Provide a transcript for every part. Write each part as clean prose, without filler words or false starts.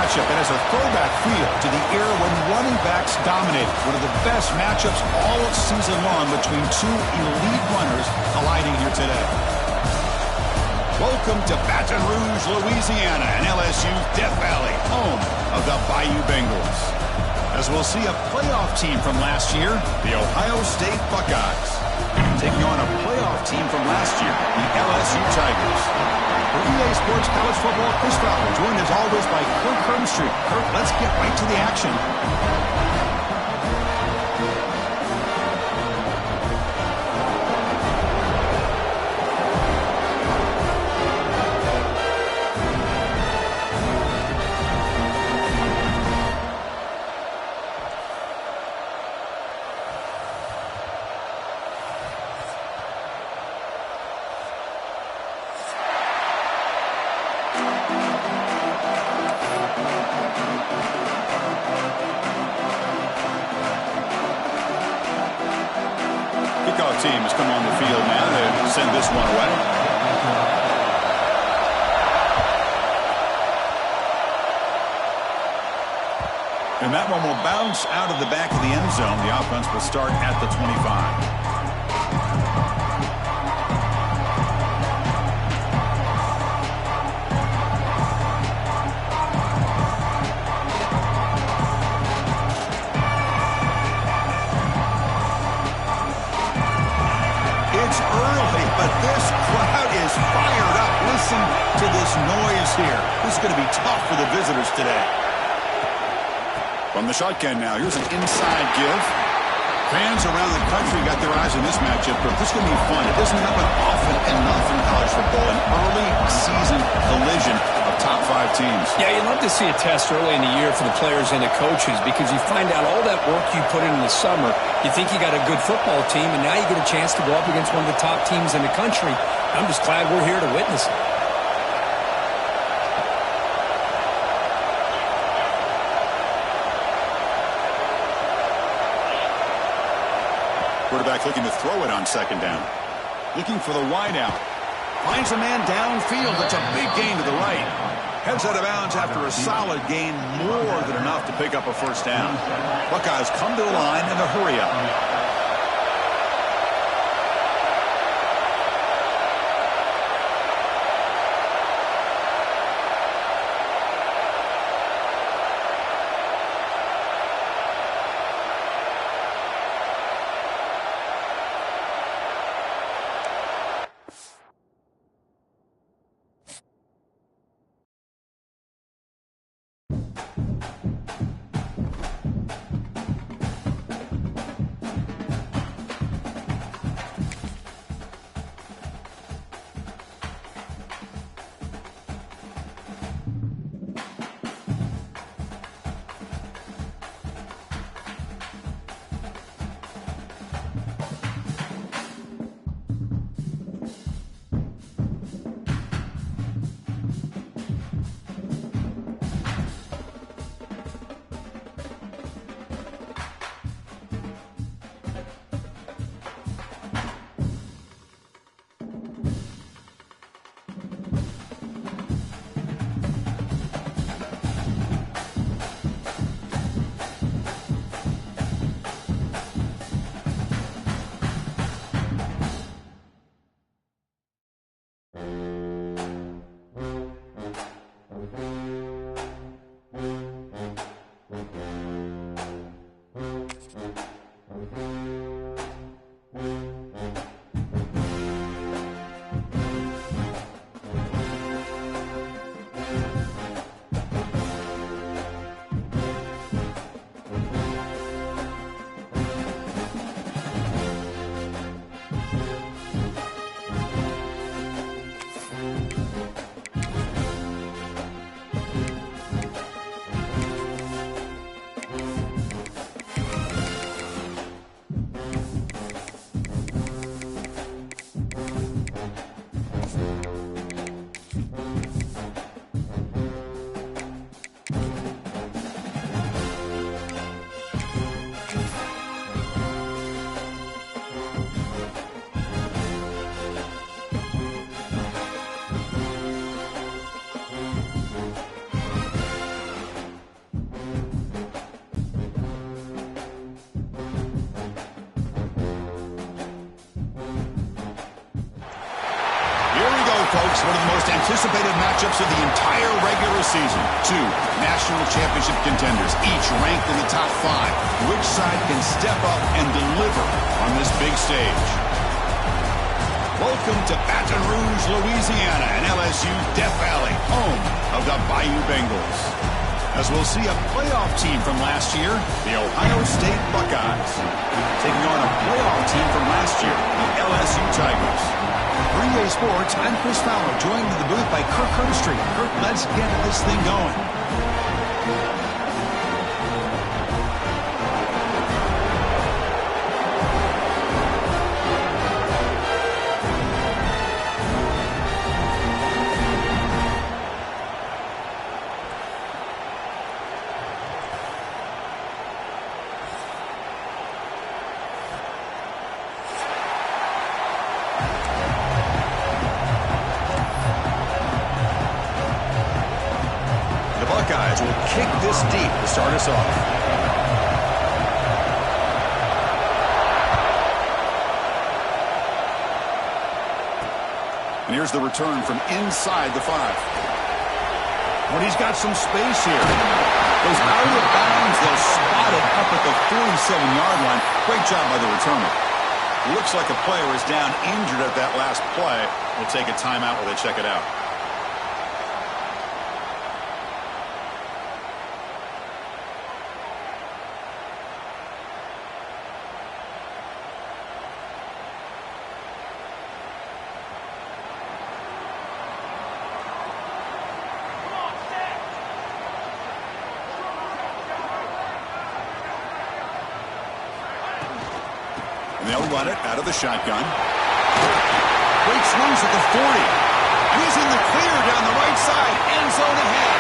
matchup that has a throwback feel to the era when running backs dominated. One of the best matchups all season long between two elite runners colliding here today. Welcome to Baton Rouge, Louisiana, and LSU's Death Valley, home of the Bayou Bengals. As we'll see a playoff team from last year, the Ohio State Buckeyes, taking on a playoff team from last year, the LSU Tigers. For EA Sports College Football, Chris Fowler, joined as always by Kirk Hermstreet. Kirk, let's get right to the action. Team has come on the field now to send this one away. And that one will bounce out of the back of the end zone. The offense will start at the 25. But this crowd is fired up. Listen to this noise here. This is going to be tough for the visitors today. From the shotgun now, here's an inside give. Fans around the country got their eyes on this matchup, but this is going to be fun. It doesn't happen often enough in college football. An early season collision of top 5 teams. Yeah, you'd love to see a test early in the year for the players and the coaches because you find out all that work you put in the summer. You think you got a good football team, and now you get a chance to go up against one of the top teams in the country. I'm just glad we're here to witness it. Quarterback looking to throw it on second down. Looking for the wide out. Finds a man downfield. That's a big gain to the right. Heads out of bounds after a solid gain, more than enough to pick up a first down. Buckeyes come to the line in a hurry up. folks, one of the most anticipated matchups of the entire regular season. Two national championship contenders, each ranked in the top 5. Which side can step up and deliver on this big stage? Welcome to Baton Rouge, Louisiana, and LSU's Death Valley, home of the Bayou Bengals. As we'll see a playoff team from last year, the Ohio State Buckeyes, taking on a playoff team from last year, the LSU Tigers. For EA Sports, I'm Chris Fowler, joined in the booth by Kirk Herbstreit. Kirk, let's get this thing going. Buckeyes will kick this deep to start us off. And here's the return from inside the 5. When he's got some space here. Goes out of bounds. They'll spot it up at the 47-yard line. Great job by the returner. Looks like a player is down injured at that last play. We'll take a timeout while they check it out. They'll run it out of the shotgun. Great swings at the 40. And he's in the clear down the right side. End zone ahead.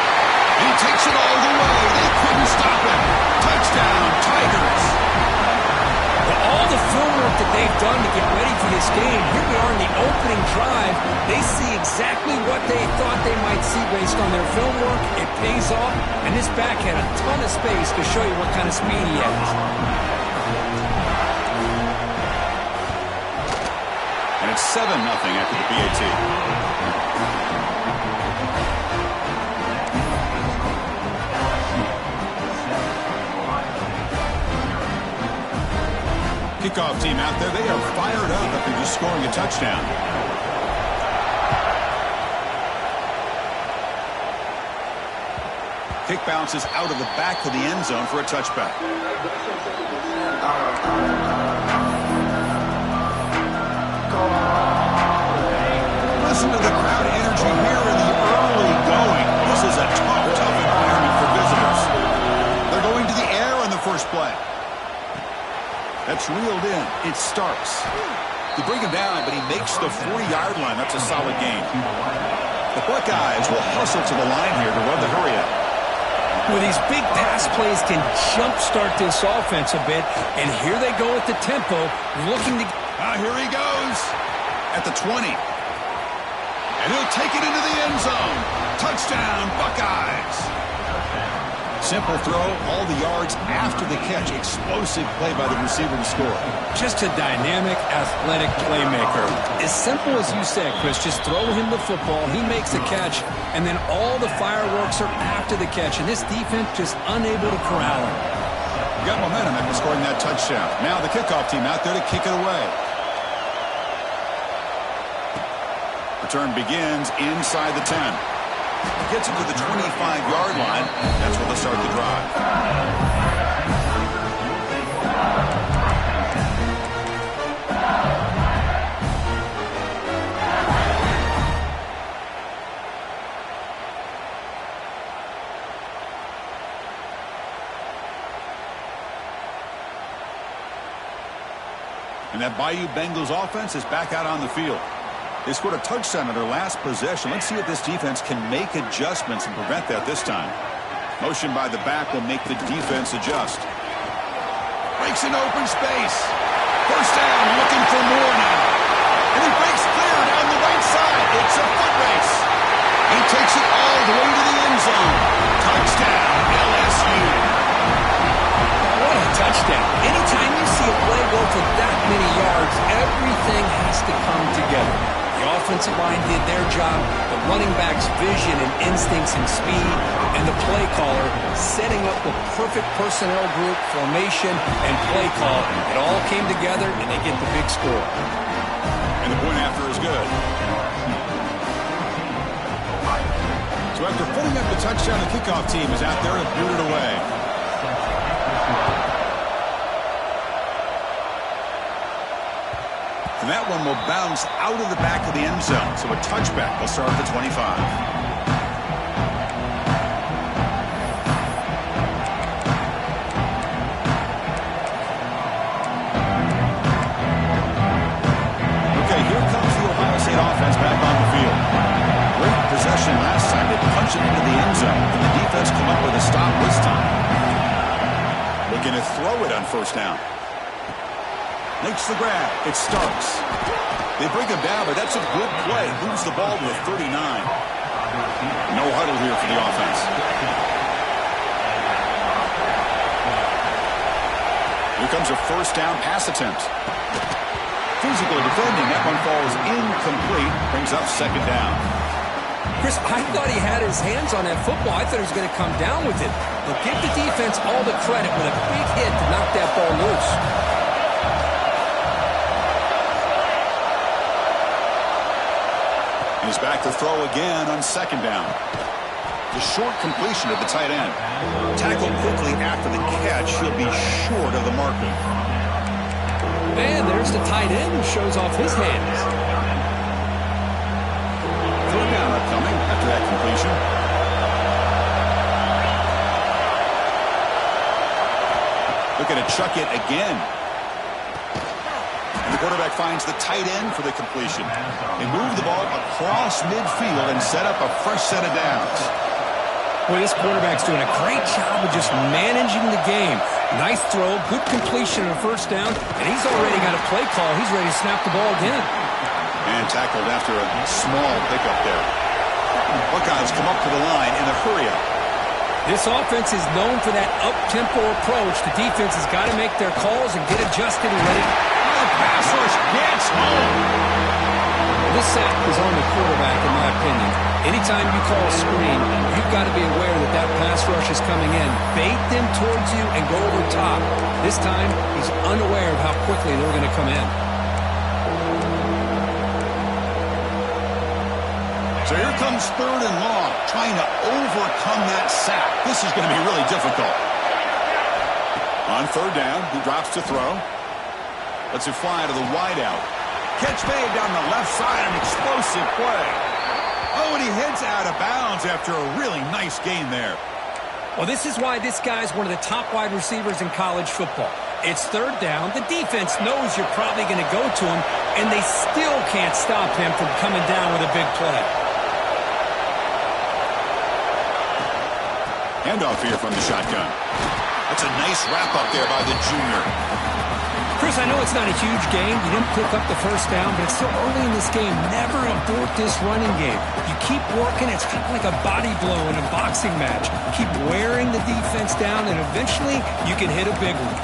And he takes it all the way. They couldn't stop him. Touchdown, Tigers. Well, all the film work that they've done to get ready for this game, here we are in the opening drive. They see exactly what they thought they might see based on their film work. It pays off. And this back had a ton of space to show you what kind of speed he has. And it's 7-0 after the PAT. Kickoff team out there, they are fired up after just scoring a touchdown. Kick bounces out of the back to the end zone for a touchback. Listen to the crowd energy here in the early going. This is a tough environment for visitors. They're going to the air on the first play. That's reeled in. It starts. They bring him down, but he makes the 40-yard line. That's a solid gain. The Buckeyes will hustle to the line here to run the hurry up. Well, these big pass plays can jumpstart this offense a bit, and here they go at the tempo, looking to... Here he goes at the 20. And he'll take it into the end zone. Touchdown, Buckeyes. Simple throw, all the yards after the catch. Explosive play by the receiver to score. Just a dynamic, athletic playmaker. As simple as you said, Chris, just throw him the football, he makes the catch, and then all the fireworks are after the catch, and this defense just unable to corral him. Got momentum after scoring that touchdown. Now the kickoff team out there to kick it away. Return begins inside the 10. Gets it to the 25-yard line. That's where they'll start the drive. And that Bayou Bengals offense is back out on the field. They scored a touchdown on their last possession. Let's see if this defense can make adjustments and prevent that this time. Motion by the back will make the defense adjust. Breaks an open space. First down, looking for more now. And he breaks clear down the right side. It's a foot race. He takes it all the way to the end zone. Touchdown, LSU. What a touchdown. Anytime you see a play go for that many yards, everything has to come together. The offensive line did their job, the running back's vision and instincts and speed, and the play caller setting up the perfect personnel group, formation, and play call. It all came together, and they get the big score. And the point after is good. So after putting up the touchdown, the kickoff team is out there to boot it away. And that one will bounce out of the back of the end zone. So a touchback will start at the 25. Okay, here comes the Ohio State offense back on the field. Great possession last time. They punched it into the end zone. And the defense come up with a stop this time. Looking to throw it on first down. Makes the grab. It starts. They bring him down, but that's a good play. Moves the ball to the 39. No huddle here for the offense. Here comes a first down pass attempt. Physical defending. That one falls incomplete. Brings up second down. Chris, I thought he had his hands on that football. I thought he was going to come down with it. But give the defense all the credit with a big hit to knock that ball loose. He's back to throw again on second down. The short completion of the tight end. Tackled quickly after the catch. He'll be short of the marker. And there's the tight end who shows off his hands. Third down upcoming after that completion. Looking to chuck it again. The quarterback finds the tight end for the completion. They move the ball across midfield and set up a fresh set of downs. Boy, this quarterback's doing a great job of just managing the game. Nice throw, good completion on a first down, and he's already got a play call. He's ready to snap the ball again. And tackled after a small pickup there. Buckeyes come up to the line in a hurry-up. This offense is known for that up-tempo approach. The defense has got to make their calls and get adjusted and ready. Pass rush gets home. This sack is on the quarterback, in my opinion. Anytime you call a screen, you've got to be aware that that pass rush is coming in. Bait them towards you and go over top. This time, he's unaware of how quickly they're going to come in. So here comes third and long, trying to overcome that sack. This is going to be really difficult. On third down, he drops to throw. Lets it fly to the wideout. Catch made down the left side, an explosive play. Oh, and he heads out of bounds after a really nice gain there. Well, this is why this guy's one of the top wide receivers in college football. It's third down. The defense knows you're probably going to go to him, and they still can't stop him from coming down with a big play. Handoff here from the shotgun. That's a nice wrap-up there by the junior. Chris, I know it's not a huge game. You didn't pick up the first down, but it's still early in this game. Never abort this running game. You keep working. It's kind of like a body blow in a boxing match. Keep wearing the defense down, and eventually you can hit a big one.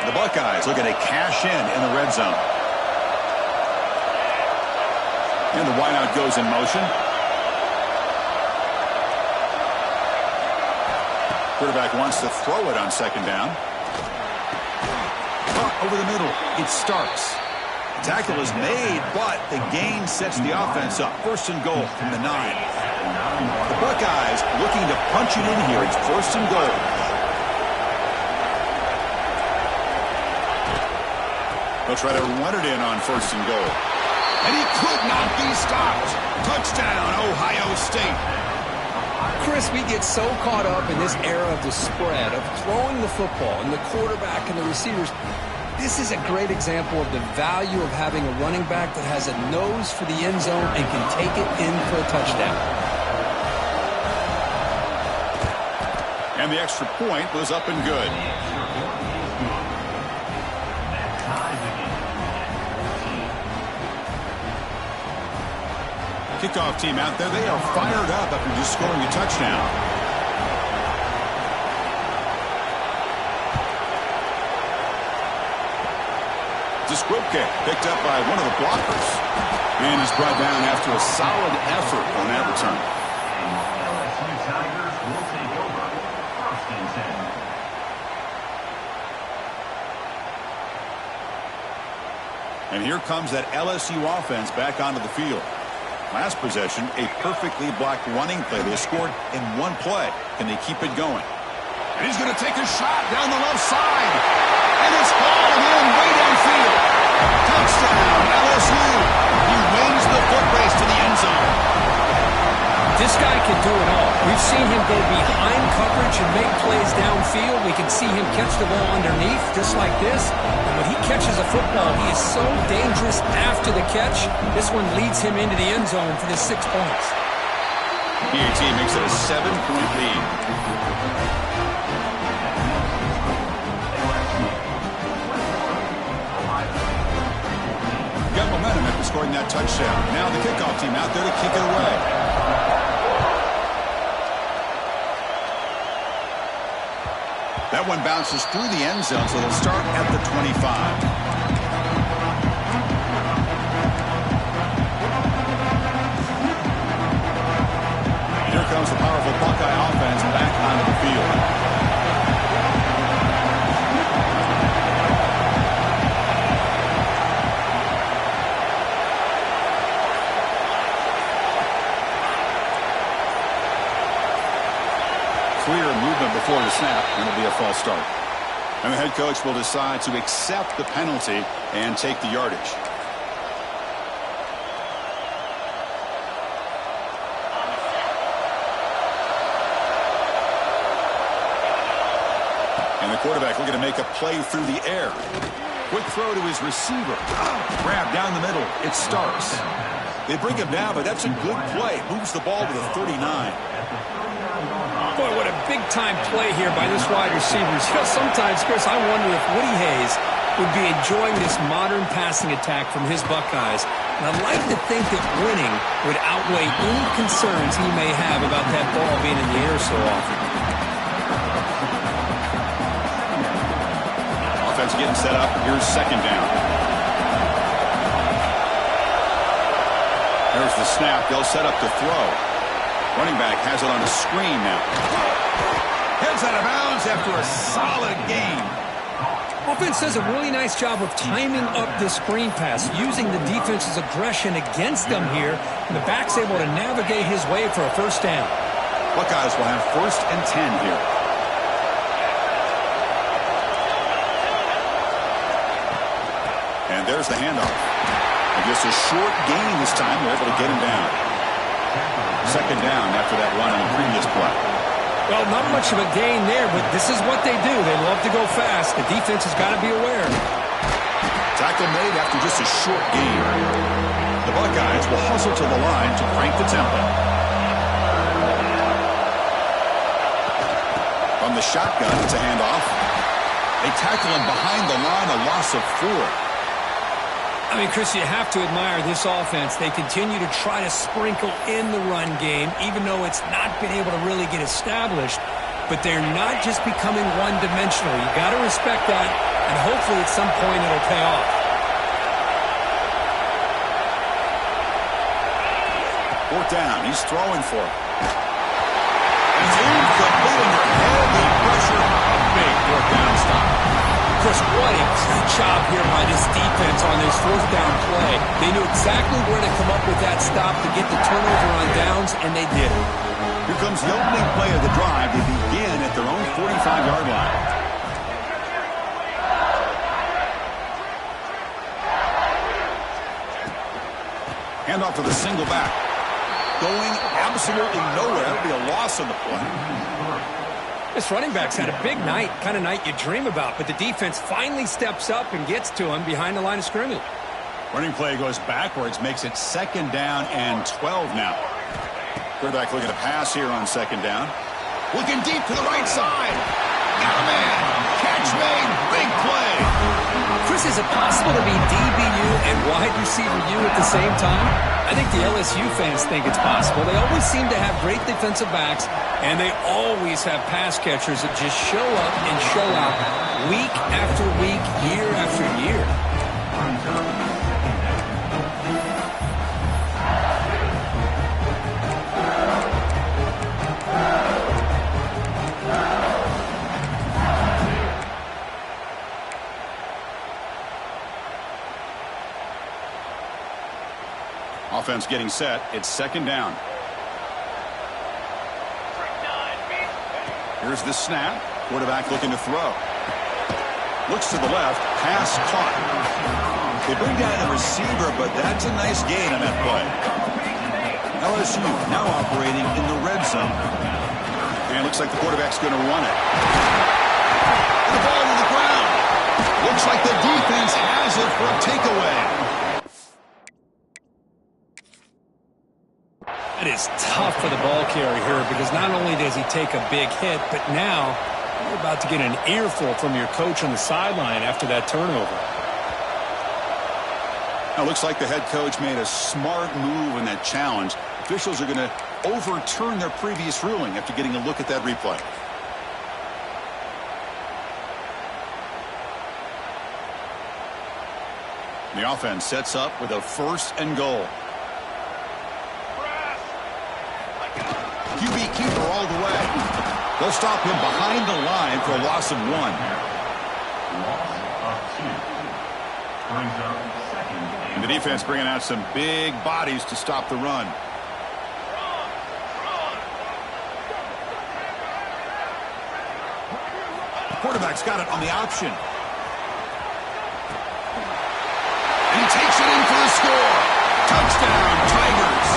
The Buckeyes looking to cash in the red zone. And the wideout goes in motion. Quarterback wants to throw it on second down. Up over the middle. It starts. The tackle is made, but the gain sets the offense up. First and goal from the 9. The Buckeyes looking to punch it in here. It's first and goal. They'll try to run it in on first and goal. And he could not be stopped. Touchdown, Ohio State. Chris, we get so caught up in this era of the spread, of throwing the football, and the quarterback and the receivers. This is a great example of the value of having a running back that has a nose for the end zone and can take it in for a touchdown. And the extra point was up and good. Kickoff team out there, they are fired up after just scoring a touchdown. Disquipke picked up by one of the blockers. And he's brought down after a solid effort on that return. LSU Tigers will take over 1st and 10. And here comes that LSU offense back onto the field. Last possession, a perfectly blocked running play. They scored in one play. Can they keep it going? And he's going to take a shot down the left side. And it's falling in way downfield. Touchdown, LSU. He wins the foot race to the end zone. This guy can do it all. We've seen him go behind coverage and make plays downfield. We can see him catch the ball underneath just like this. And when he catches a football, he is so dangerous after the catch. This one leads him into the end zone for the 6 points. PAT makes it a 7-point lead. Got momentum after scoring that touchdown. Now the kickoff team out there to kick it away. That one bounces through the end zone, so they'll start at the 25. Here comes the powerful Buckeye offense back onto the field. Clear movement before the snap, and it'll be a false start. And the head coach will decide to accept the penalty and take the yardage. And the quarterback looking to make a play through the air. Quick throw to his receiver. Grab down the middle. It starts. They bring him down, but that's a good play. Moves the ball to the 39. Boy, what a big-time play here by this wide receiver. You know, sometimes, Chris, I wonder if Woody Hayes would be enjoying this modern passing attack from his Buckeyes. And I'd like to think that winning would outweigh any concerns he may have about that ball being in the air so often. Offense getting set up. Here's second down. There's the snap. They'll set up to throw. Running back has it on a screen now. Heads out of bounds after a solid game. Offense does a really nice job of timing up the screen pass, using the defense's aggression against them here, and the back's able to navigate his way for a first down. Buckeyes will have 1st and 10 here. And there's the handoff. And just a short gain this time. They're able to get him down. Second down after that run on the previous play. Well, not much of a gain there, but this is what they do. They love to go fast. The defense has got to be aware. Tackle made after just a short gain. The Buckeyes will hustle to the line to crank the tempo. From the shotgun, it's a handoff. They tackle him behind the line, a loss of 4. I mean, Chris, you have to admire this offense. They continue to try to sprinkle in the run game, even though it's not been able to really get established. But they're not just becoming one-dimensional. You got to respect that, and hopefully at some point it'll pay off. Fourth down. He's throwing for it. And he's incomplete under heavy pressure. A big fourth down stop. Chris, what a great job here by this defense on this 4th down play. They knew exactly where to come up with that stop to get the turnover on downs, and they did it. Here comes the opening play of the drive. They begin at their own 45-yard line. Handoff to the single back. Going absolutely nowhere. That'll be a loss on the play. This running back's had a big night, kind of night you dream about, but the defense finally steps up and gets to him behind the line of scrimmage. Running play goes backwards, makes it 2nd down and 12 now. Quarterback looking to pass here on 2nd down. Looking deep to the right side. Got a man. Catch made. Big play. Chris, is it possible to be DBU and wide receiver U at the same time? I think the LSU fans think it's possible. They always seem to have great defensive backs, and they always have pass catchers that just show up and show out week after week, year after year. Offense getting set. It's second down. Here's the snap. Quarterback looking to throw. Looks to the left. Pass caught. They bring down the receiver, but that's a nice gain on that play. LSU now operating in the red zone. And it looks like the quarterback's going to run it. The ball to the ground. Looks like the defense has it for a takeaway. It is tough for the ball carrier here because not only does he take a big hit, but now you're about to get an earful from your coach on the sideline after that turnover. Now, it looks like the head coach made a smart move in that challenge. Officials are going to overturn their previous ruling after getting a look at that replay. The offense sets up with a 1st and goal. QB keeper all the way. They'll stop him behind the line for a loss of 1. Loss of 2. Brings up second. And the defense bringing out some big bodies to stop the run. Quarterback's got it on the option. And he takes it in for the score. Touchdown, Tigers.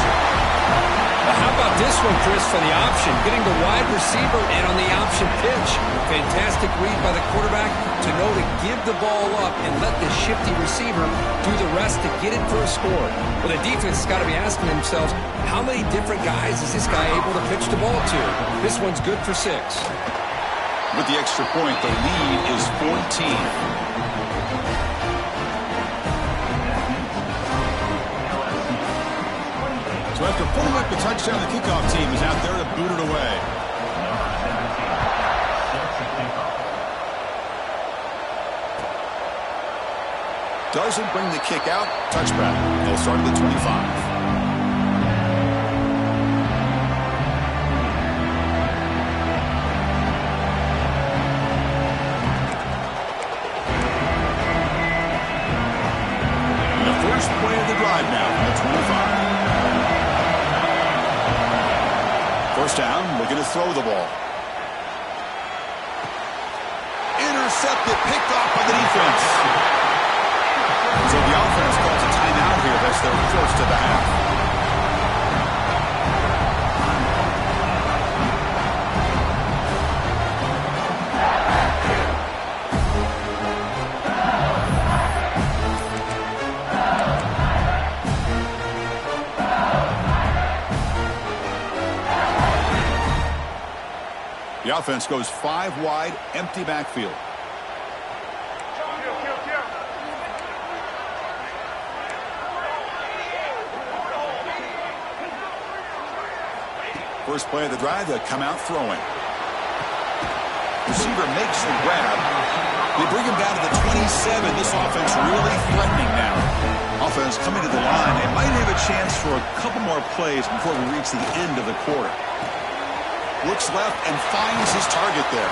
Well, how about this one, Chris, for the option? Getting the wide receiver in on the option pitch. Fantastic read by the quarterback to know to give the ball up and let the shifty receiver do the rest to get it for a score. Well, the defense has got to be asking themselves, how many different guys is this guy able to pitch the ball to? This one's good for 6. With the extra point, the lead is 14. So after pulling up the touchdown, the kickoff team is out there to boot it away. Doesn't bring the kick out. Touchback. They'll start at the 25. Play of the drive now from the 25. 1st down, looking to throw the ball. Intercepted, picked off by the defense. So the offense calls a timeout here. That's their 1st of the half. The offense goes 5 wide, empty backfield. First play of the drive, they come out throwing. Receiver makes the grab. They bring him down to the 27. This offense really threatening now. Offense coming to the line. They might have a chance for a couple more plays before we reach the end of the quarter. Looks left and finds his target there.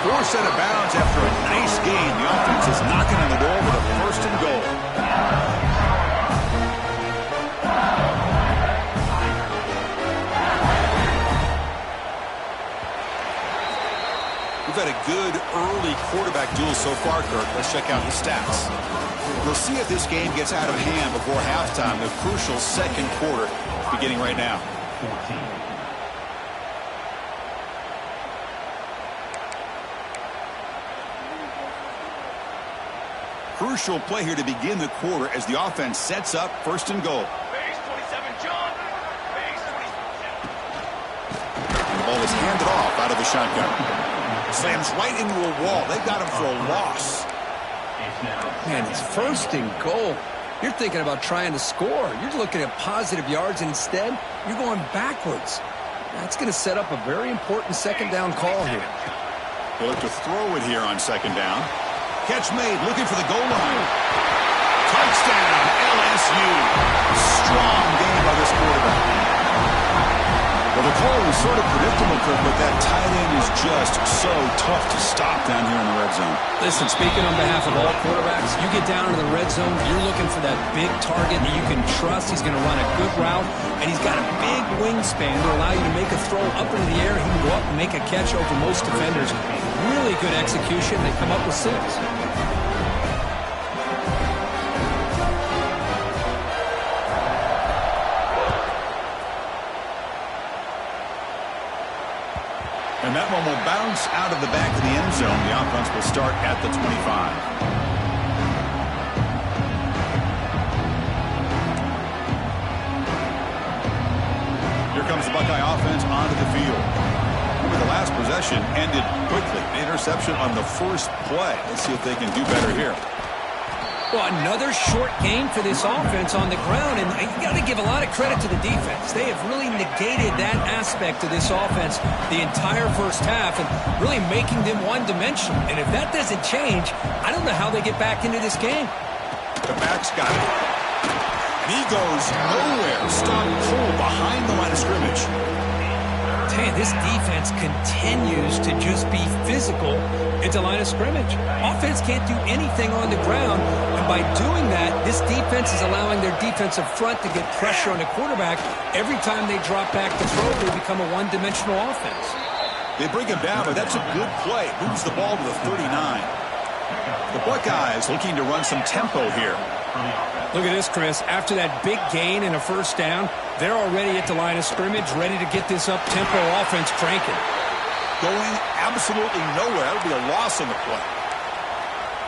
4 set of bounds after a nice gain. The offense is knocking on the door with a 1st and goal. We've had a good early quarterback duel so far, Kirk. Let's check out the stats. We'll see if this game gets out of hand before halftime. The crucial 2nd quarter beginning right now. 14. Crucial play here to begin the quarter as the offense sets up 1st and goal. Base 27, John. Base 27. The ball is handed off out of the shotgun. Slams right into a wall. They got him for a loss. Man, it's 1st and goal. You're thinking about trying to score. You're looking at positive yards, and instead, you're going backwards. That's going to set up a very important 2nd down call here. They look to throw it here on 2nd down. Catch made, looking for the goal line. Touchdown, LSU. Strong game by this quarterback. Well, the call was sort of predictable, Kirk, but that tight end is just so tough to stop down here in the red zone. Listen, speaking on behalf of all quarterbacks, you get down into the red zone, you're looking for that big target that you can trust. He's going to run a good route, and he's got a big wingspan to allow you to make a throw up into the air. He can go up and make a catch over most defenders. Really good execution. They come up with 6. And that one will bounce out of the back of the end zone. The offense will start at the 25. Here comes the Buckeye offense onto the field. Remember, the last possession ended quickly. The interception on the first play. Let's see if they can do better here. Well, another short game for this offense on the ground, and you got to give a lot of credit to the defense. They have really negated that aspect of this offense the entire first half and really making them one-dimensional. And if that doesn't change, I don't know how they get back into this game. The back's got it. And he goes nowhere. Stopped cold behind the line of scrimmage. Man, this defense continues to just be physical at the line of scrimmage. Offense can't do anything on the ground, and by doing that, this defense is allowing their defensive front to get pressure on the quarterback. Every time they drop back to throw, they become a one-dimensional offense. They bring him down, but that's a good play. Moves the ball to the 39. The Buckeyes looking to run some tempo here. Look at this, Chris. After that big gain and a first down, they're already at the line of scrimmage, ready to get this up-tempo offense cranking. Going absolutely nowhere. That would be a loss on the play.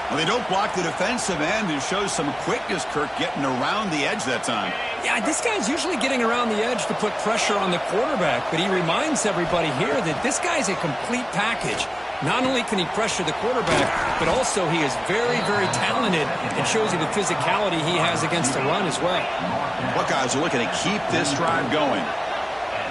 Well, they don't block the defensive end and shows some quickness, Kirk, getting around the edge that time. Yeah, this guy's usually getting around the edge to put pressure on the quarterback, but he reminds everybody here that this guy's a complete package. Not only can he pressure the quarterback, but also he is very, very talented and shows you the physicality he has against the run as well. Buckeyes are looking to keep this drive going.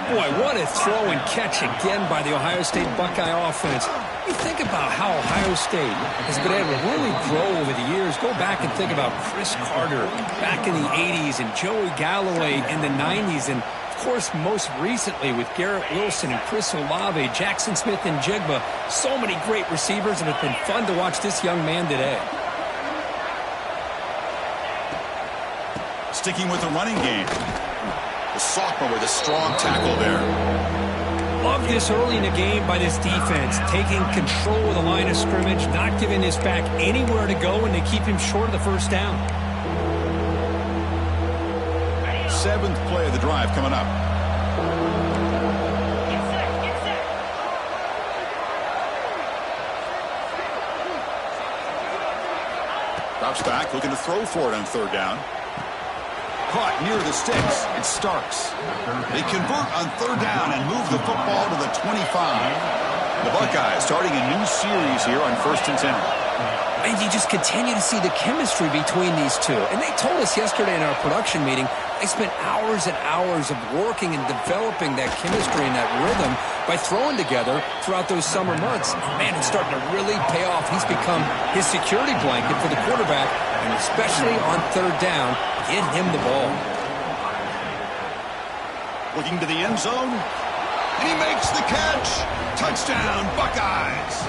Boy, what a throw and catch again by the Ohio State Buckeye offense. You think about how Ohio State has been able to really grow over the years. Go back and think about Chris Carter back in the 80s and Joey Galloway in the 90s, and of course, most recently with Garrett Wilson and Chris Olave, Jackson Smith and Jigba. So many great receivers, and it's been fun to watch this young man today. Sticking with the running game. The sophomore with a strong tackle there. Love this early in the game by this defense, taking control of the line of scrimmage, not giving this back anywhere to go, and they keep him short of the first down. 7th play of the drive coming up. Drops back, looking to throw for it on 3rd down. Caught near the sticks. It's Starks. They convert on 3rd down and move the football to the 25. The Buckeyes starting a new series here on 1st and 10. And you just continue to see the chemistry between these two. And they told us yesterday in our production meeting, they spent hours and hours of working and developing that chemistry and that rhythm by throwing together throughout those summer months. Man, it's starting to really pay off. He's become his security blanket for the quarterback, and especially on 3rd down, get him the ball. Looking to the end zone, and he makes the catch. Touchdown, Buckeyes.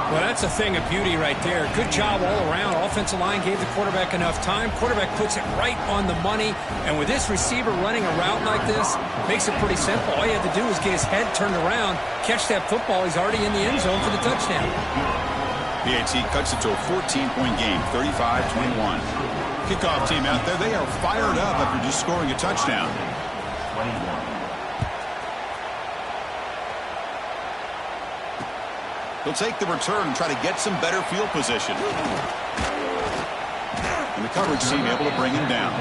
Well, that's a thing of beauty right there. Good job all around. Offensive line gave the quarterback enough time. Quarterback puts it right on the money. And with this receiver running a route like this, makes it pretty simple. All you have to do is get his head turned around, catch that football. He's already in the end zone for the touchdown. PAT cuts it to a 14-point game, 35-21. Kickoff team out there, they are fired up after just scoring a touchdown. 21. He'll take the return and try to get some better field position. And the coverage team able to bring him down.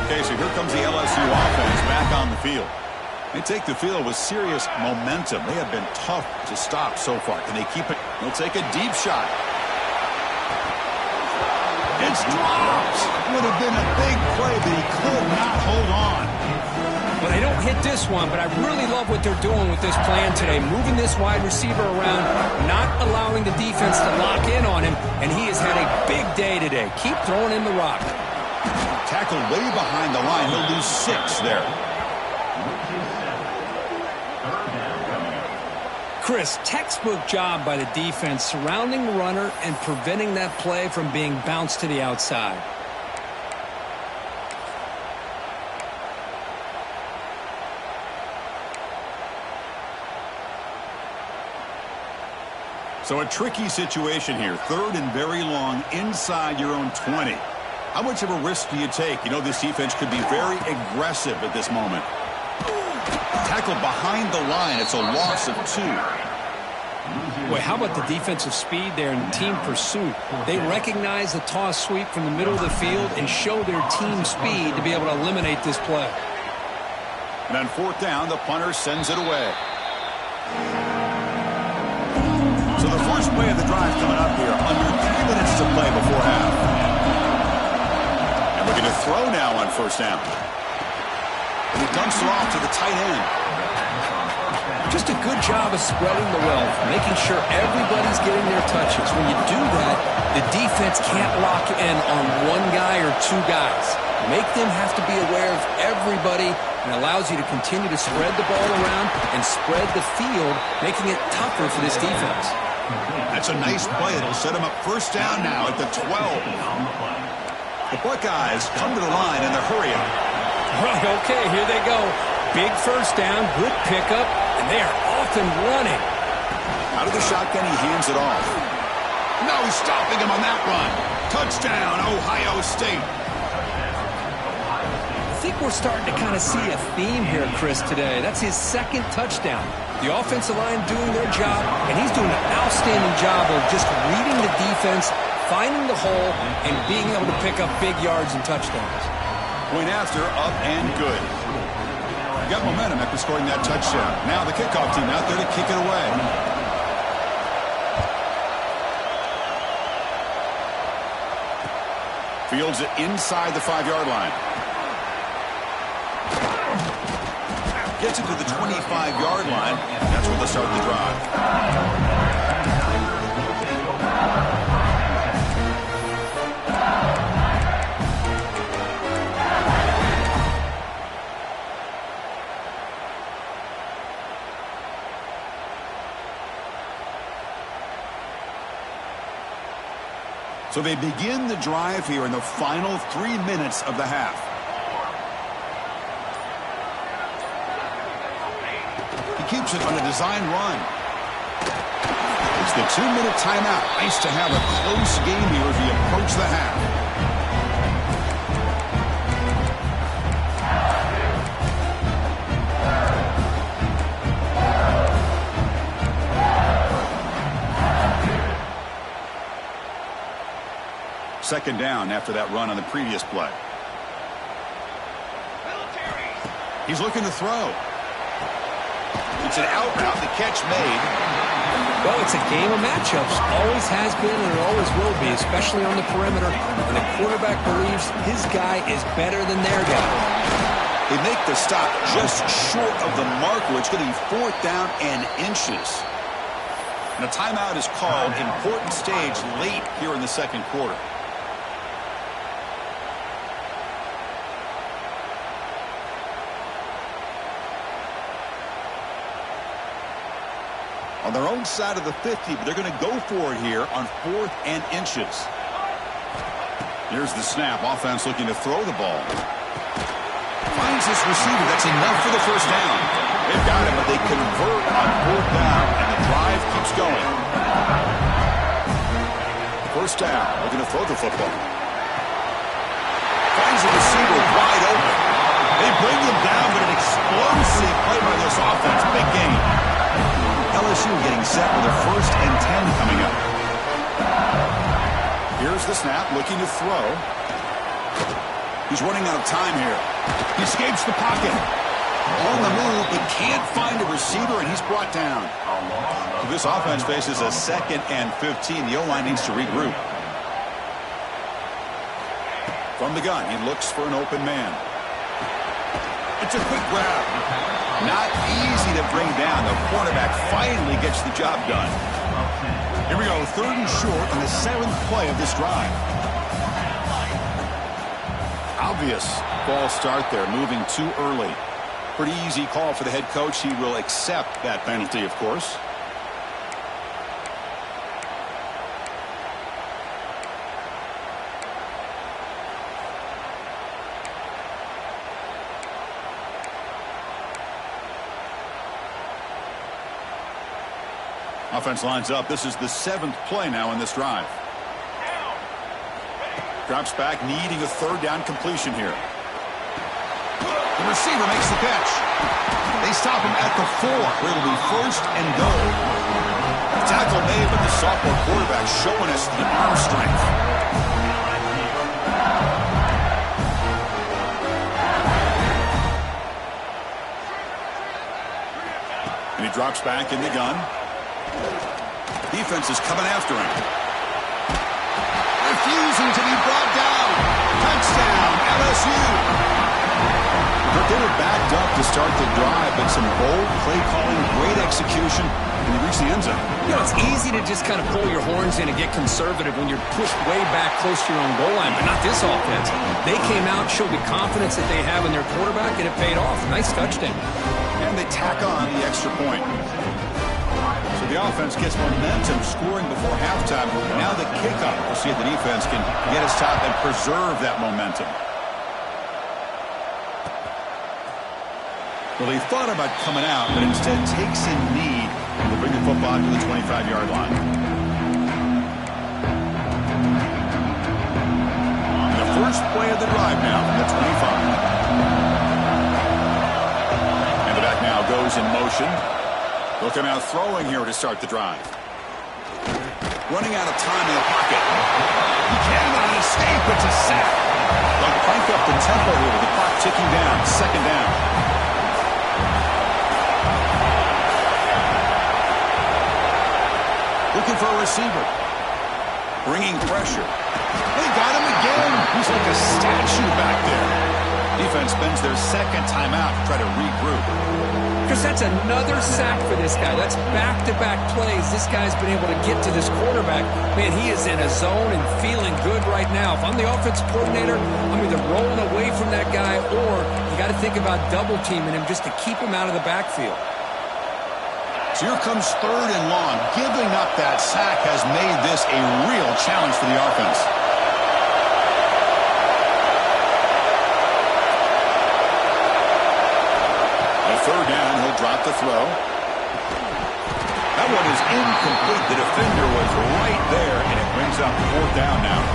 Okay, so here comes the LSU offense back on the field. They take the field with serious momentum. They have been tough to stop so far. Can they keep it? They'll take a deep shot. It's dropped. Would have been a big play, but he could not hold on. Well, they don't hit this this one, but I really love what they're doing with this plan today. Moving this wide receiver around, not allowing the defense to lock in on him, and he has had a big day today. Keep throwing in the rock. Tackled way behind the line. He'll lose 6 there. Chris, textbook job by the defense surrounding the runner and preventing that play from being bounced to the outside. So a tricky situation here. 3rd and very long inside your own 20. How much of a risk do you take? You know this defense could be very aggressive at this moment. Tackled behind the line. It's a loss of 2. Boy, how about the defensive speed there in team pursuit? They recognize the toss sweep from the middle of the field and show their team speed to be able to eliminate this play. And on 4th down, the punter sends it away. So the first play of the drive coming up here. Under 3 minutes to play before half. And we're going to throw now on 1st down. And he dumps it off to the tight end. Just a good job of spreading the wealth, making sure everybody's getting their touches. When you do that, the defense can't lock in on one guy or 2 guys. Make them have to be aware of everybody, and allows you to continue to spread the ball around and spread the field, making it tougher for this defense. That's a nice play. It'll set him up 1st down now at the 12. The Buckeyes come to the line and they're hurrying. Right, okay, here they go. Big 1st down, good pickup, and they are off and running. Out of the shotgun, he hands it off. No, he's stopping him on that run. Touchdown, Ohio State. I think we're starting to kind of see a theme here, Chris, today. That's his 2nd touchdown. The offensive line doing their job, and he's doing an outstanding job of just reading the defense, finding the hole, and being able to pick up big yards and touchdowns. Point after, up and good. Got momentum after scoring that touchdown. Now the kickoff team out there to kick it away. Fields it inside the 5-yard line. Gets it to the 25-yard line. That's where they'll start the drive. So they begin the drive here in the final 3 minutes of the half. He keeps it on a design run. It's the 2-minute timeout. Nice to have a close game here as we approach the half. Second down after that run on the previous play. He's looking to throw. It's an out route. The catch made. Well, it's a game of matchups. Always has been and it always will be, especially on the perimeter. And the quarterback believes his guy is better than their guy. They make the stop just short of the marker. It's going to be 4th down and inches. And a timeout is called. Important stage late here in the 2nd quarter. On their own side of the 50, but they're going to go for it here on 4th and inches. Here's the snap. Offense looking to throw the ball. Finds his receiver. That's enough for the 1st down. They've got him, but they convert on 4th down, and the drive keeps going. 1st down. Looking to throw the football. Finds the receiver wide open. They bring him down, but an explosive play by this offense. Big game. LSU getting set with their 1st and 10 coming up. Here's the snap, looking to throw. He's running out of time here. He escapes the pocket. On the move, but can't find a receiver, and he's brought down. So this offense faces a 2nd and 15. The O-line needs to regroup. From the gun, he looks for an open man. It's a quick grab. Not easy to bring down. The quarterback finally gets the job done. Here we go, 3rd and short on the 7th play of this drive. Obvious false start there, moving too early. Pretty easy call for the head coach. He will accept that penalty, of course. Offense lines up. This is the 7th play now in this drive. Drops back, needing a 3rd down completion here. The receiver makes the catch. They stop him at the 4, where it'll be 1st and goal. The tackle made, but the sophomore quarterback showing us the arm strength. And he drops back in the gun. Defense is coming after him. Refusing to be brought down. Touchdown, LSU. But they were backed up to start the drive, but some bold play calling, great execution, and they reached the end zone. You know, it's easy to just kind of pull your horns in and get conservative when you're pushed way back close to your own goal line, but not this offense. They came out, showed the confidence that they have in their quarterback, and it paid off. Nice touchdown. And they tack on the extra point. So the offense gets momentum, scoring before halftime. Now the kickoff. We'll see if the defense can get us top and preserve that momentum. Well, they thought about coming out, but instead takes a knee and will bring the football to the 25-yard line. The first play of the drive now from the 25. And the back now goes in motion. They'll come out throwing here to start the drive. Running out of time in the pocket. He cannot escape. It's a sack. They'll crank up the tempo here with the clock ticking down. 2nd down. Looking for a receiver. Bringing pressure. They got him again. He's like a statue back there. Defense spends their 2nd timeout to try to regroup. Because that's another sack for this guy. That's back-to-back plays. This guy's been able to get to this quarterback. Man, he is in a zone and feeling good right now. If I'm the offensive coordinator, I'm either rolling away from that guy or you got to think about double-teaming him just to keep him out of the backfield. So here comes 3rd and long. Giving up that sack has made this a real challenge for the offense. On 3rd down, he'll drop the throw. That one is incomplete. The defender was right there, and it brings up 4th down now.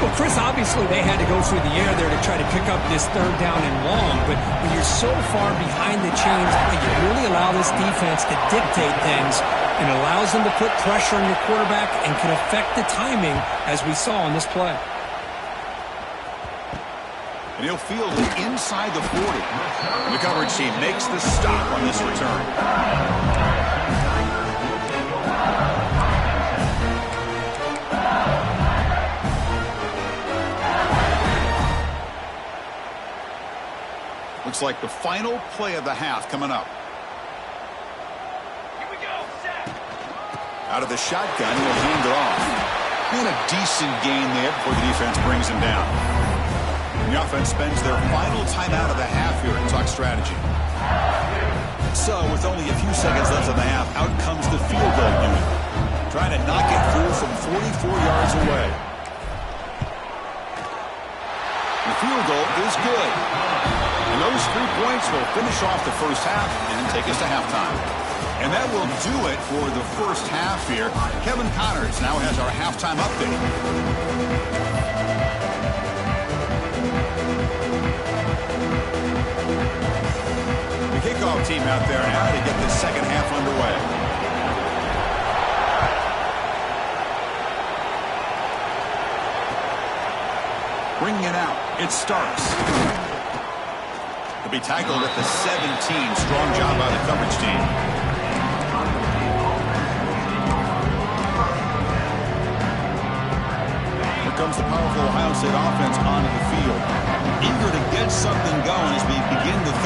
Well, Chris, obviously they had to go through the air there to try to pick up this 3rd down and long, but when you're so far behind the chains, you really allow this defense to dictate things and allows them to put pressure on your quarterback and can affect the timing, as we saw on this play. And he'll field it inside the 40. And the coverage team makes the stop on this return. Looks like the final play of the half coming up. Here we go. Set. Out of the shotgun, he'll hand it off. And a decent gain there before the defense brings him down. And the offense spends their final timeout of the half here and talk strategy. So, with only a few seconds left of the half, out comes the field goal unit. Trying to knock it through from 44 yards away. The field goal is good. And those 3 points will finish off the first half and take us to halftime. And that will do it for the first half here. Kevin Connors now has our halftime update. The kickoff team out there now to get this second half underway. Bringing it out. It starts. To be tackled at the 17. Strong job by the coverage team. Here comes the powerful Ohio State offense onto the field. Eager to get something going as we begin the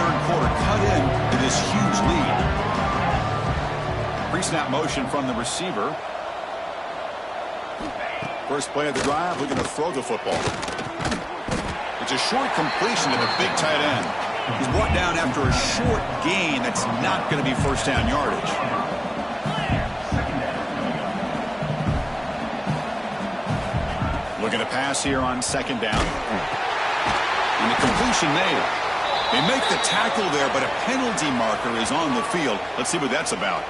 pre-snap motion from the receiver. First play of the drive, looking to throw the football. It's a short completion to the big tight end. He's brought down after a short gain that's not going to be first down yardage. Looking to pass here on second down. And the completion made. They make the tackle there, but a penalty marker is on the field. Let's see what that's about.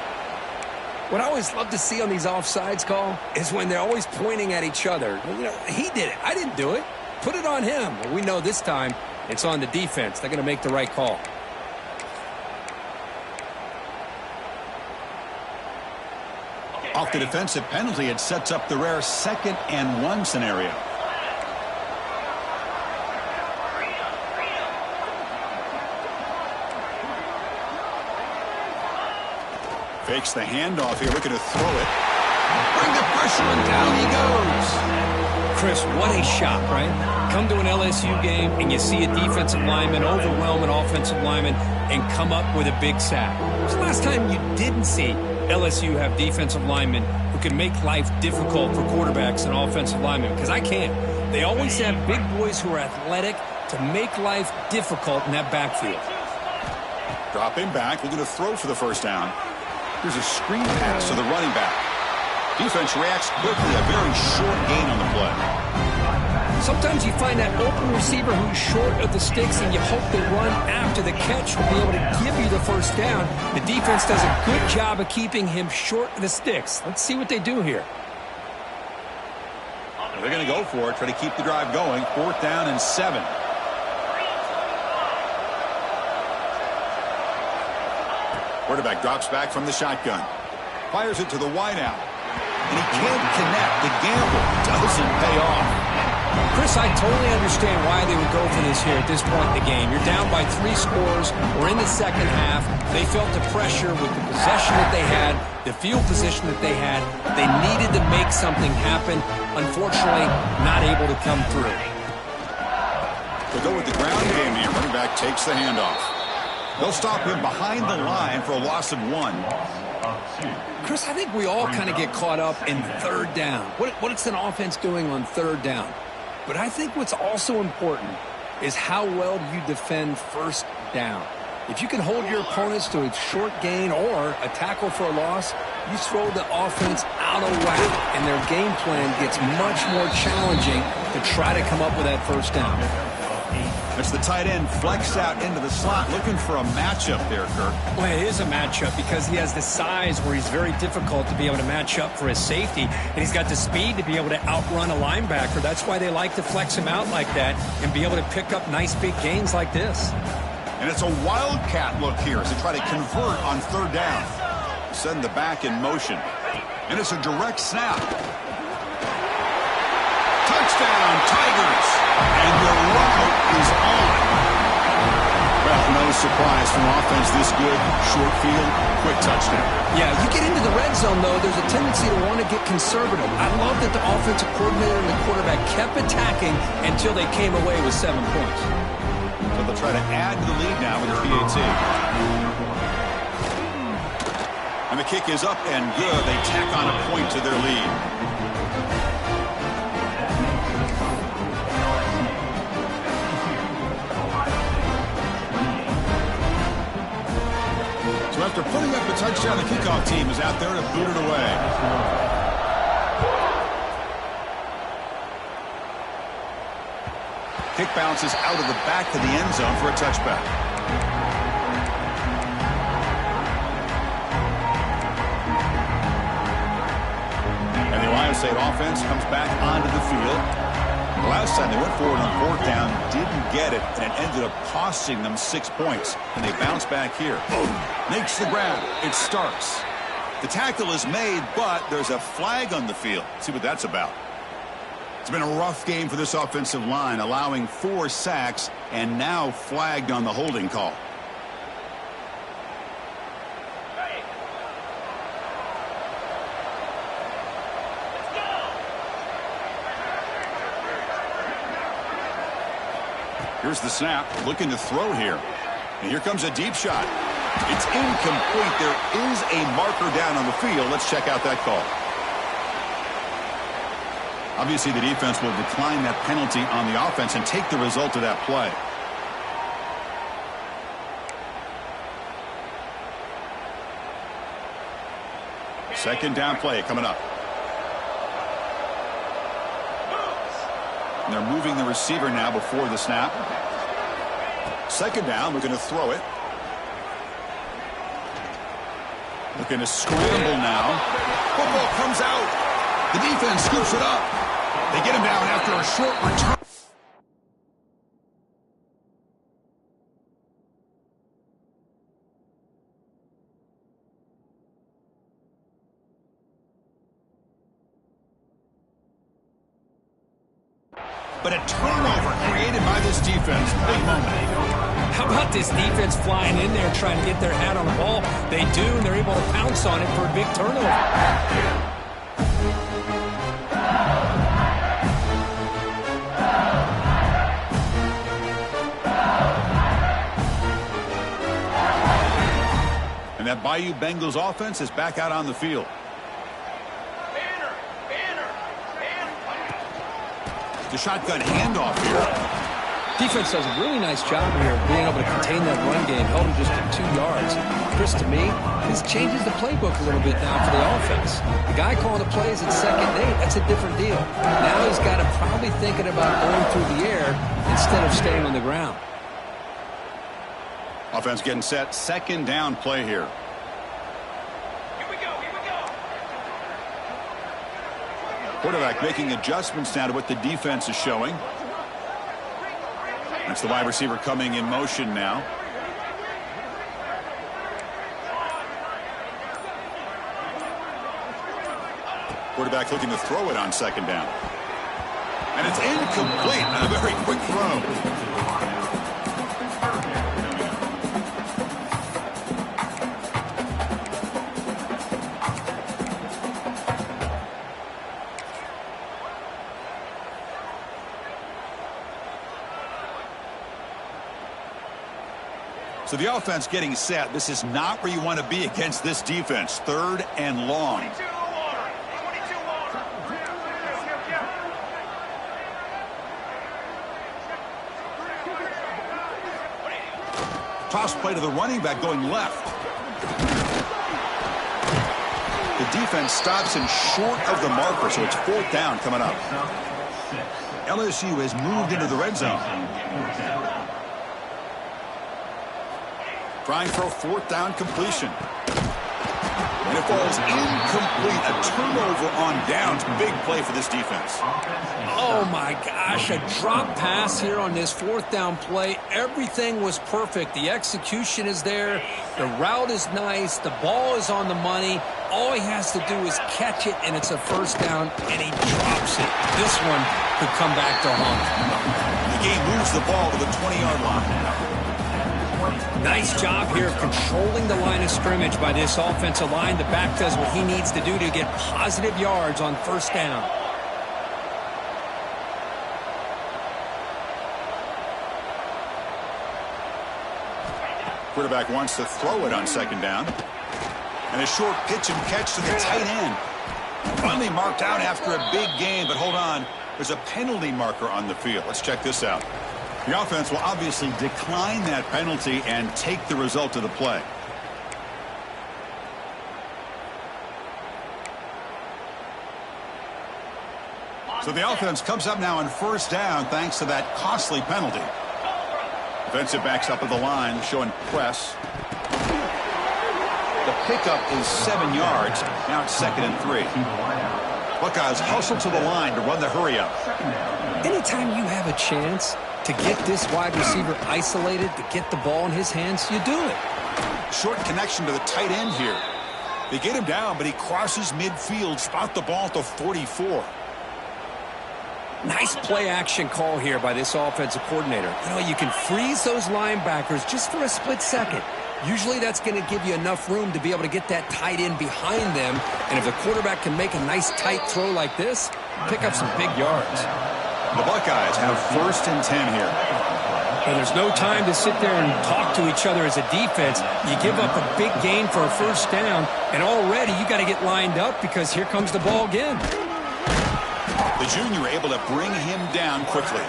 What I always love to see on these offsides call is when they're always pointing at each other. You know, he did it. I didn't do it. Put it on him. Well, we know this time it's on the defense. They're going to make the right call. Off the defensive penalty, it sets up the rare 2nd and 1 scenario. Fakes the handoff here, looking to throw it. Bring the pressure, and down he goes. Chris, what a shot, right? Come to an LSU game and you see a defensive lineman overwhelm an offensive lineman and come up with a big sack. When was the last time you didn't see LSU have defensive linemen who can make life difficult for quarterbacks and offensive linemen? Because I can't. They always have big boys who are athletic to make life difficult in that backfield. Dropping back, looking to throw for the first down. Here's a screen pass to the running back. Defense reacts quickly, a very short gain on the play. Sometimes you find that open receiver who's short of the sticks and you hope the run after the catch will be able to give you the first down. The defense does a good job of keeping him short of the sticks. Let's see what they do here. They're going to go for it, try to keep the drive going. 4th down and 7. Quarterback drops back from the shotgun. Fires it to the wideout. And he can't connect. The gamble doesn't pay off. Chris, I totally understand why they would go for this here at this point in the game. You're down by 3 scores. We're in the second half. They felt the pressure with the possession that they had, the field position that they had. They needed to make something happen. Unfortunately, not able to come through. They'll go with the ground game here. Running back takes the handoff. They'll stop him behind the line for a loss of 1. Chris, I think we all kind of get caught up in third down. What's an offense doing on third down? But I think what's also important is how well you defend first down. If you can hold your opponents to a short gain or a tackle for a loss, you throw the offense out of whack, and their game plan gets much more challenging to try to come up with that first down. As the tight end flexed out into the slot, looking for a matchup there, Kirk. Well, it is a matchup because he has the size where he's very difficult to be able to match up for his safety, and he's got the speed to be able to outrun a linebacker. That's why they like to flex him out like that and be able to pick up nice big gains like this. And it's a wildcat look here as they try to convert on third down. Send the back in motion. And it's a direct snap. Touchdown, Tigers! And the route is on. Well, no surprise from offense this good. Short field, quick touchdown. Yeah, you get into the red zone, though, there's a tendency to want to get conservative. I love that the offensive coordinator and the quarterback kept attacking until they came away with 7 points. So they'll try to add to the lead now with the PAT. And the kick is up and good. They tack on a point to their lead. So after putting up a touchdown, the kickoff team is out there to boot it away. Kick bounces out of the back of the end zone for a touchback. And the Ohio State offense comes back onto the field. The last time they went forward on 4th down, didn't get it, and it ended up costing them 6 points. And they bounce back here. Makes the grab. It starts. The tackle is made, but there's a flag on the field. See what that's about. It's been a rough game for this offensive line, allowing 4 sacks and now flagged on the holding call. Here's the snap, looking to throw here. And here comes a deep shot. It's incomplete. There is a marker down on the field. Let's check out that call. Obviously, the defense will decline that penalty on the offense and take the result of that play. Second down play coming up. And they're moving the receiver now before the snap. Second down, we're going to throw it. Looking to scramble now. Football comes out. The defense scoops it up. They get him down after a short return. But a turnover created by this defense. Big moment. How about this defense flying in there trying to get their hat on the ball? They do, and they're able to pounce on it for a big turnover. And that Bayou Bengals offense is back out on the field. The shotgun handoff here. Defense does a really nice job here of being able to contain that run game. Held him just to 2 yards. Chris, to me, this changes the playbook a little bit now for the offense. The guy calling the plays at 2nd and 8, that's a different deal. Now he's got him probably thinking about going through the air instead of staying on the ground. Offense getting set. Second down play here. Quarterback making adjustments now to what the defense is showing. That's the wide receiver coming in motion now. Quarterback looking to throw it on second down. And it's incomplete. A very quick throw. So the offense getting set. This is not where you want to be against this defense. 3rd and long. Toss play to the running back going left. The defense stops him short of the marker, so it's 4th down coming up. LSU has moved into the red zone. Trying for a 4th down completion. And it falls incomplete. A turnover on downs. Big play for this defense. Oh, my gosh. A drop pass here on this 4th down play. Everything was perfect. The execution is there. The route is nice. The ball is on the money. All he has to do is catch it, and it's a 1st down, and he drops it. This one could come back to haunt. The game moves the ball to the 20-yard line. Nice job here of controlling the line of scrimmage by this offensive line. The back does what he needs to do to get positive yards on 1st down. Quarterback wants to throw it on 2nd down. And a short pitch and catch to the tight end. Finally marked out after a big gain, but hold on. There's a penalty marker on the field. Let's check this out. The offense will obviously decline that penalty and take the result of the play. So the offense comes up now on 1st down thanks to that costly penalty. Defensive backs up at the line showing press. The pickup is 7 yards. Now it's 2nd and 3. Buckeyes hustle to the line to run the hurry up. Anytime you have a chance to get this wide receiver isolated, to get the ball in his hands, you do it. Short connection to the tight end here. They get him down, but he crosses midfield, spot the ball at the 44. Nice play action call here by this offensive coordinator. You know, you can freeze those linebackers just for a split second. Usually that's going to give you enough room to be able to get that tight end behind them. And if the quarterback can make a nice tight throw like this, pick up some big yards. The Buckeyes have 1st and 10 here. Well, there's no time to sit there and talk to each other as a defense. You give up a big gain for a first down, and already you got to get lined up because here comes the ball again. The junior able to bring him down quickly.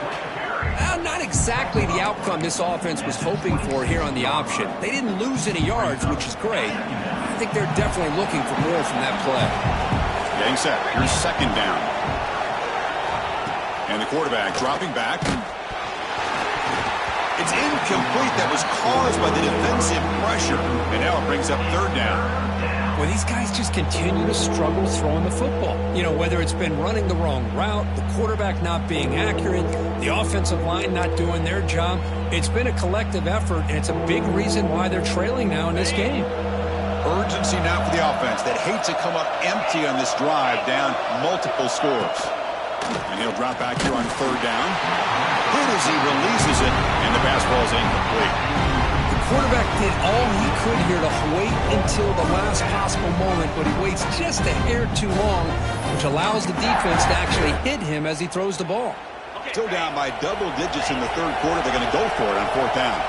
Not exactly the outcome this offense was hoping for here on the option. They didn't lose any yards, which is great. I think they're definitely looking for more from that play. Getting set. Here's second down. And the quarterback dropping back. It's incomplete. That was caused by the defensive pressure. And now it brings up third down. Well, these guys just continue to struggle throwing the football. You know, whether it's been running the wrong route, the quarterback not being accurate, the offensive line not doing their job. It's been a collective effort, and it's a big reason why they're trailing now in this game. Urgency now for the offense that hates to come up empty on this drive, down multiple scores. And he'll drop back here on third down. Hit as he releases it, and the pass ball is incomplete. Quarterback did all he could here to wait until the last possible moment, but he waits just a hair too long, which allows the defense to actually hit him as he throws the ball. Still down by double digits in the third quarter. They're going to go for it on fourth down.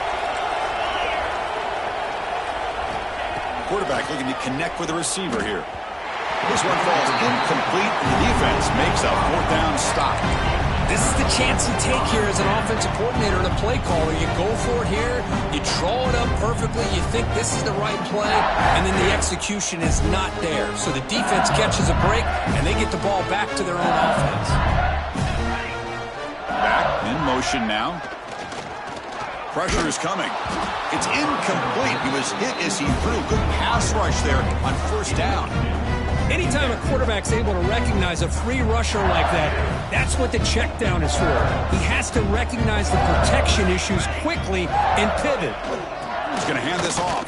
Quarterback looking to connect with the receiver here. This one falls incomplete, and the defense makes a fourth down stop. This is the chance you take here as an offensive coordinator and a play caller. You go for it here, you draw it up perfectly, you think this is the right play, and then the execution is not there. So the defense catches a break, and they get the ball back to their own offense. Back in motion now. Pressure is coming. It's incomplete. He was hit as he threw. Good pass rush there on first down. Anytime a quarterback's able to recognize a free rusher like that, that's what the check down is for. He has to recognize the protection issues quickly and pivot. He's going to hand this off.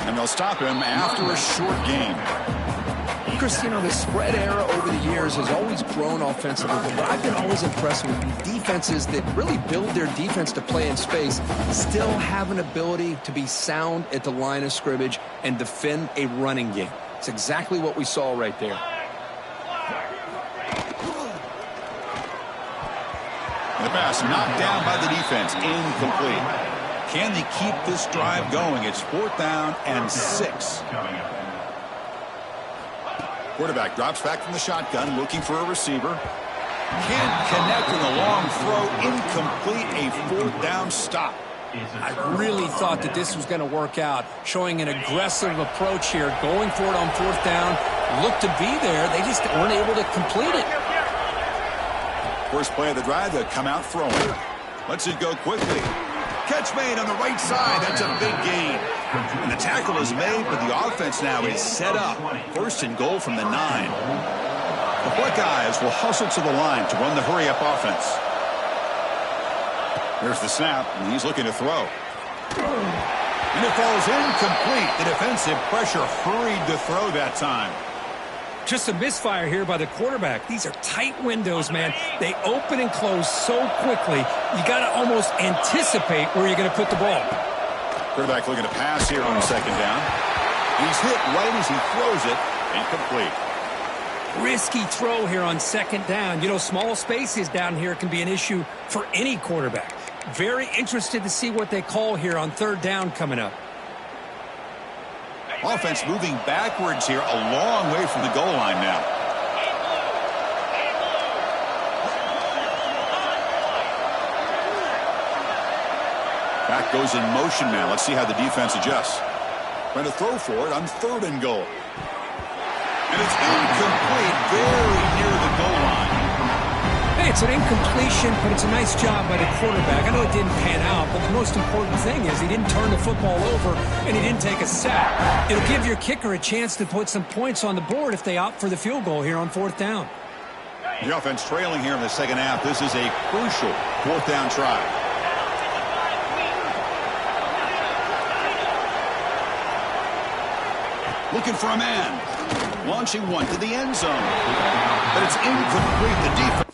And they'll stop him after a short gain. Chris, you know, the spread era over the years has always grown offensively, but I've been always impressed with defenses that really build their defense to play in space, still have an ability to be sound at the line of scrimmage and defend a running game. It's exactly what we saw right there. The pass knocked down by the defense. Incomplete. Can they keep this drive going? It's fourth down and 6. Quarterback drops back from the shotgun, looking for a receiver. Can't connect with a long throw. Incomplete. A fourth down stop. I really thought that this was going to work out, showing an aggressive approach here, going for it on fourth down. Looked to be there. They just weren't able to complete it. First play of the drive, they'll come out throwing. Lets it go quickly. Catch made on the right side. That's a big gain. And the tackle is made, but the offense now is set up. First and goal from the 9. The Buckeyes will hustle to the line to run the hurry-up offense. There's the snap, and he's looking to throw. And it falls incomplete. The defensive pressure hurried to throw that time. Just a misfire here by the quarterback. These are tight windows, man. They open and close so quickly, you got to almost anticipate where you're going to put the ball. Quarterback looking to pass here on second down. He's hit right as he throws it. Incomplete. Risky throw here on second down. You know, small spaces down here can be an issue for any quarterback. Very interested to see what they call here on third down coming up. Offense moving backwards here, a long way from the goal line now. Back goes in motion now. Let's see how the defense adjusts. Trying to throw for it on third and goal. And it's incomplete, very near the goal line. Hey, it's an incompletion, but it's a nice job by the quarterback. I know it didn't pan out, but the most important thing is he didn't turn the football over and he didn't take a sack. It'll give your kicker a chance to put some points on the board if they opt for the field goal here on fourth down. The offense trailing here in the second half. This is a crucial fourth down try. Looking for a man. Launching one to the end zone. But it's incomplete. The defense